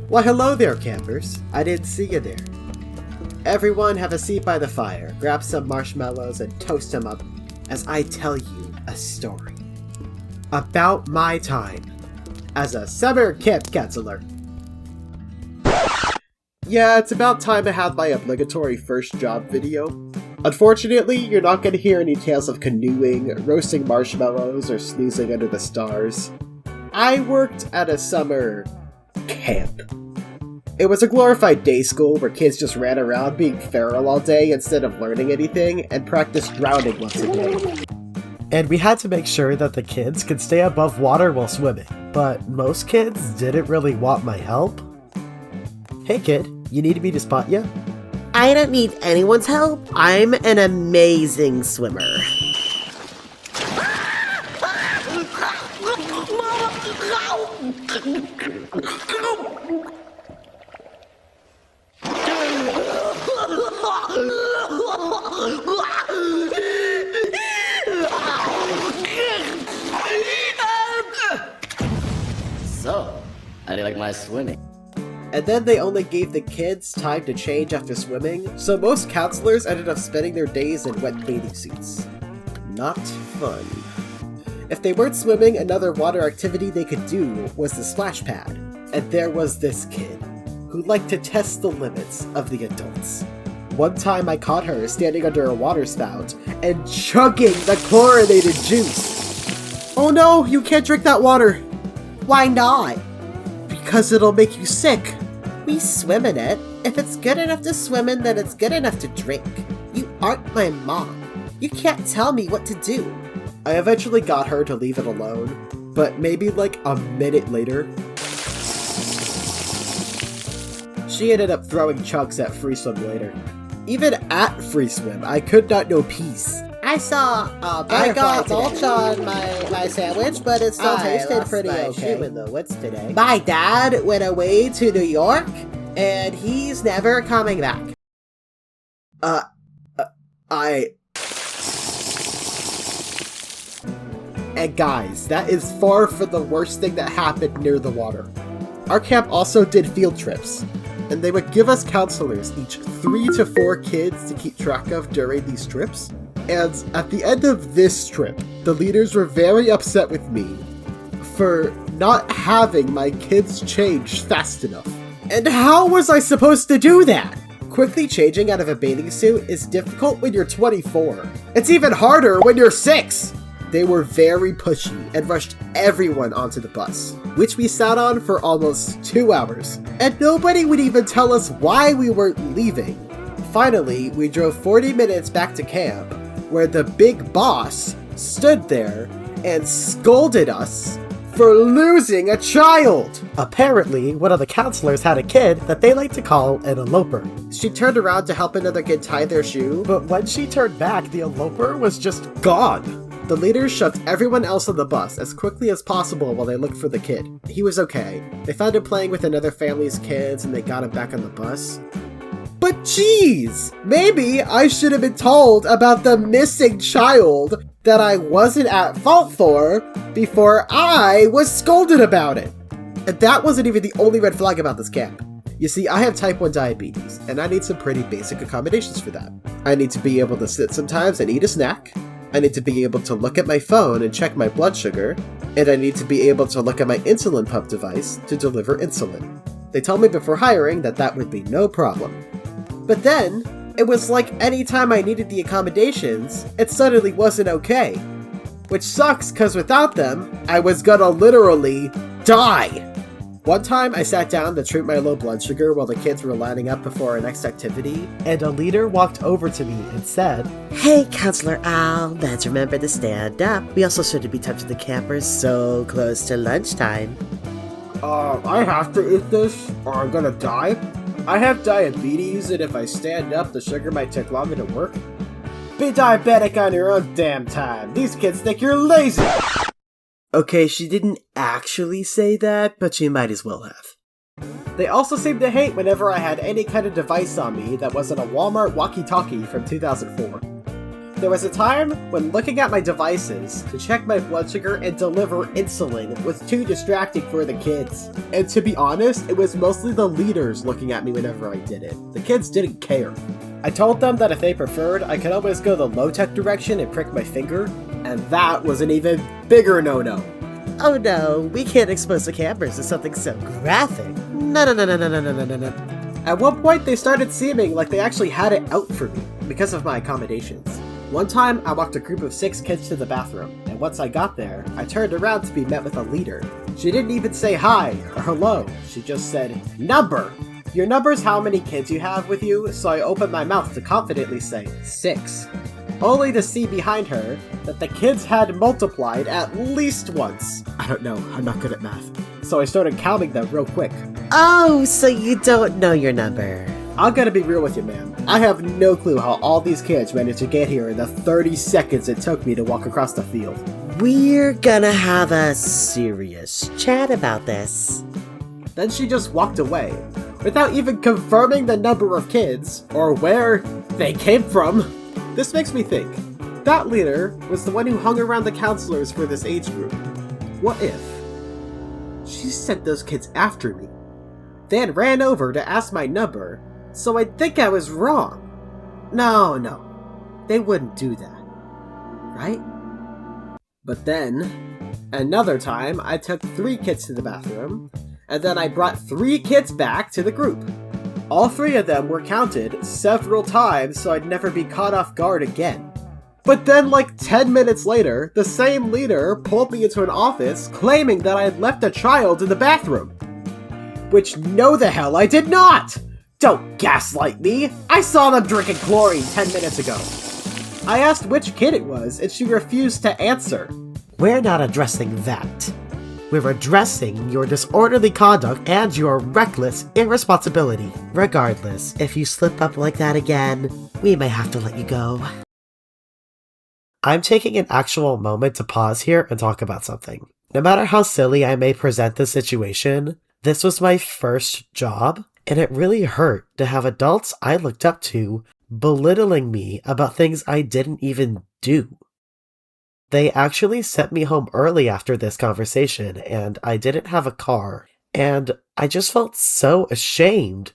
Well, hello there, campers. I didn't see you there. Everyone have a seat by the fire, grab some marshmallows, and toast them up as I tell you a story about my time as a summer camp counselor. Yeah, it's about time I had my obligatory first job video. Unfortunately, you're not going to hear any tales of canoeing, roasting marshmallows, or snoozing under the stars. I worked at a summer camp. It was a glorified day school where kids just ran around being feral all day instead of learning anything, and practiced drowning once a day. And we had to make sure that the kids could stay above water while swimming, but most kids didn't really want my help. Hey kid, you need me to spot you? I don't need anyone's help. I'm an amazing swimmer. So, how do you like my swimming? And then they only gave the kids time to change after swimming, so most counselors ended up spending their days in wet bathing suits. Not fun. If they weren't swimming, another water activity they could do was the splash pad. And there was this kid, who liked to test the limits of the adults. One time I caught her standing under a water spout and chugging the chlorinated juice. Oh no, you can't drink that water! Why not? Because it'll make you sick. We swim in it. If it's good enough to swim in, then it's good enough to drink. You aren't my mom. You can't tell me what to do. I eventually got her to leave it alone, but maybe like a minute later, she ended up throwing chunks at free swim later. Even at free swim, I could not know peace. I saw a butterfly I got today. mulch on my sandwich, but it still tasted pretty okay. In the woods today. My dad went away to New York, and he's never coming back. And guys, that is far from the worst thing that happened near the water. Our camp also did field trips, and they would give us counselors each 3 to 4 kids to keep track of during these trips. And at the end of this trip, the leaders were very upset with me for not having my kids change fast enough. And how was I supposed to do that? Quickly changing out of a bathing suit is difficult when you're 24. It's even harder when you're 6! They were very pushy and rushed everyone onto the bus, which we sat on for almost 2 hours. And nobody would even tell us why we weren't leaving. Finally, we drove 40 minutes back to camp, where the big boss stood there and scolded us for losing a child! Apparently, one of the counselors had a kid that they like to call an eloper. She turned around to help another kid tie their shoe, but when she turned back, the eloper was just gone! The leaders shoved everyone else on the bus as quickly as possible while they looked for the kid. He was okay. They found him playing with another family's kids and they got him back on the bus. But geez! Maybe I should have been told about the missing child that I wasn't at fault for before I was scolded about it. And that wasn't even the only red flag about this camp. You see, I have type 1 diabetes, and I need some pretty basic accommodations for that. I need to be able to sit sometimes and eat a snack. I need to be able to look at my phone and check my blood sugar. And I need to be able to look at my insulin pump device to deliver insulin. They told me before hiring that that would be no problem. But then, it was like any time I needed the accommodations, it suddenly wasn't okay. Which sucks, cause without them, I was gonna literally die! One time, I sat down to treat my low blood sugar while the kids were lining up before our next activity, and a leader walked over to me and said, Hey, Counselor Al, let's remember to stand up. We also shouldn't be touching the campers so close to lunchtime. I have to eat this, or I'm gonna die? I have diabetes, and if I stand up, the sugar might take longer to work. Be diabetic on your own damn time. These kids think you're lazy! Okay, she didn't actually say that, but she might as well have. They also seemed to hate whenever I had any kind of device on me that wasn't a Walmart walkie-talkie from 2004. There was a time when looking at my devices to check my blood sugar and deliver insulin was too distracting for the kids. And to be honest, it was mostly the leaders looking at me whenever I did it. The kids didn't care. I told them that if they preferred, I could always go the low-tech direction and prick my finger, and that was an even bigger no-no. Oh no, we can't expose the campers to something so graphic. No. At one point, they started seeming like they actually had it out for me because of my accommodations. One time, I walked a group of 6 kids to the bathroom, and once I got there, I turned around to be met with a leader. She didn't even say hi or hello, she just said, "Number!" Your number's how many kids you have with you, so I opened my mouth to confidently say 6. Only to see behind her that the kids had multiplied at least once. I don't know, I'm not good at math. So I started counting them real quick. Oh, so you don't know your number. I'm gonna be real with you, ma'am. I have no clue how all these kids managed to get here in the 30 seconds it took me to walk across the field. We're gonna have a serious chat about this. Then she just walked away, without even confirming the number of kids, or where they came from. This makes me think, that leader was the one who hung around the counselors for this age group. What if she sent those kids after me, then ran over to ask my number, so I'd think I was wrong? No, they wouldn't do that, right? But then, another time, I took 3 kids to the bathroom, and then I brought 3 kids back to the group. All 3 of them were counted several times so I'd never be caught off guard again. But then like 10 minutes later, the same leader pulled me into an office claiming that I had left a child in the bathroom. Which no the hell I did not! Don't gaslight me! I saw them drinking chlorine 10 minutes ago. I asked which kid it was and she refused to answer. We're not addressing that. We're addressing your disorderly conduct and your reckless irresponsibility. Regardless, if you slip up like that again, we may have to let you go. I'm taking an actual moment to pause here and talk about something. No matter how silly I may present the situation, this was my first job, and it really hurt to have adults I looked up to belittling me about things I didn't even do. They actually sent me home early after this conversation, and I didn't have a car, and I just felt so ashamed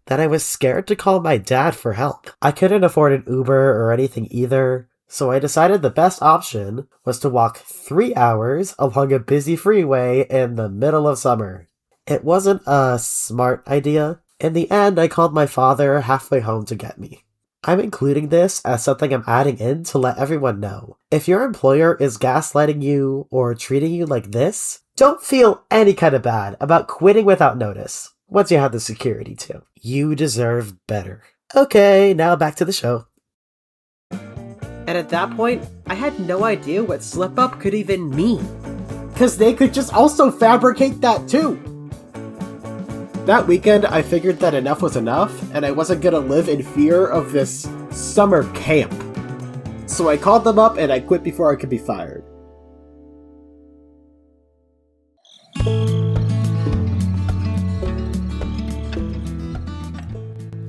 that I was scared to call my dad for help. I couldn't afford an Uber or anything either, so I decided the best option was to walk 3 hours along a busy freeway in the middle of summer. It wasn't a smart idea. In the end, I called my father halfway home to get me. I'm including this as something I'm adding in to let everyone know. If your employer is gaslighting you or treating you like this, don't feel any kind of bad about quitting without notice once you have the security too. You deserve better. Okay, now back to the show. And at that point, I had no idea what slip up could even mean. Cause they could just also fabricate that too. That weekend, I figured that enough was enough, and I wasn't gonna live in fear of this summer camp. So I called them up and I quit before I could be fired.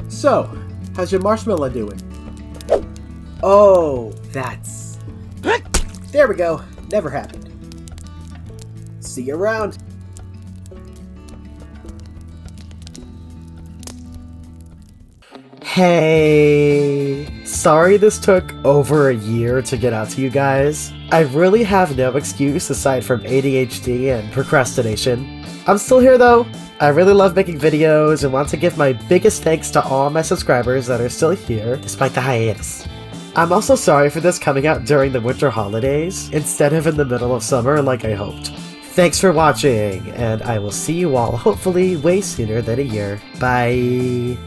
So, how's your marshmallow doing? Oh, that's... There we go. Never happened. See you around. Hey, sorry this took over a year to get out to you guys. I really have no excuse aside from ADHD and procrastination. I'm still here though. I really love making videos and want to give my biggest thanks to all my subscribers that are still here despite the hiatus. I'm also sorry for this coming out during the winter holidays instead of in the middle of summer like I hoped. Thanks for watching, and I will see you all hopefully way sooner than a year. Bye!